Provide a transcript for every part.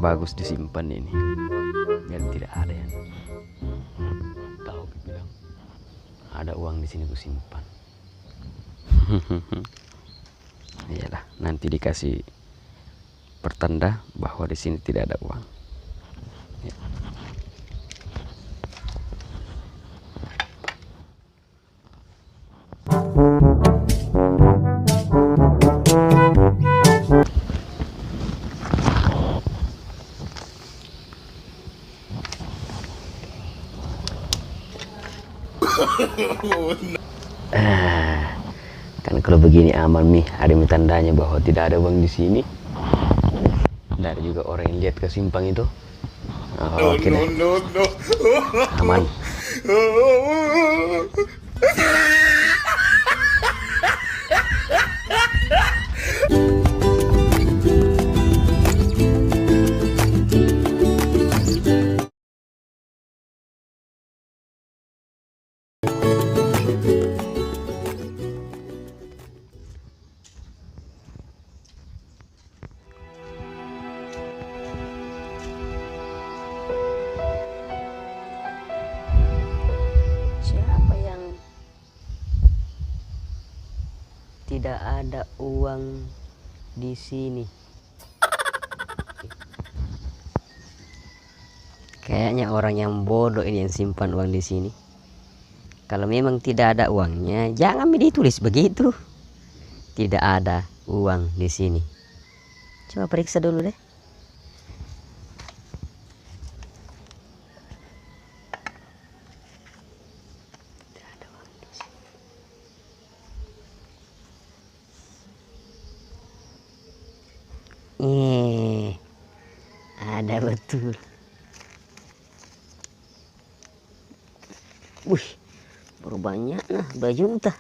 bagus disimpan ini, biar tidak ada yang tahu bilang ada uang di sini ku simpan. Iyalah, nanti dikasih pertanda bahwa di sini tidak ada uang. Ya. Kan kalau begini aman nih, ada tandanya bahwa tidak ada uang di sini. Tidak ada juga orang yang lihat ke simpang itu. Oh, oke deh. Aman. Siapa yang tidak ada uang di sini? Kayaknya orang yang bodoh ini yang simpan uang di sini. Kalau memang tidak ada uangnya, jangan ditulis begitu. Tidak ada uang di sini. Coba periksa dulu deh. Ada betul. Wih, baru banyak nah, 2 juta.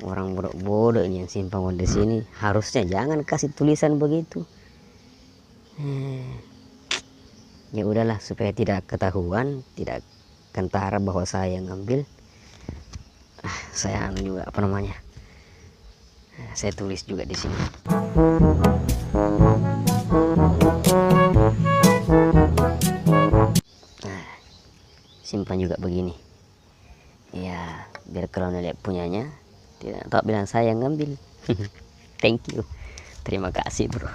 Orang bodoh ini yang simpan uang di sini. Harusnya jangan kasih tulisan begitu. Ya udahlah, supaya tidak ketahuan, tidak kentara bahwa saya yang ngambil. Saya juga apa namanya? Saya tulis juga di sini. Simpan juga begini. Ya, biar kalau nenek punyanya tidak tahu bilang saya yang ngambil. Thank you. Terima kasih, bro.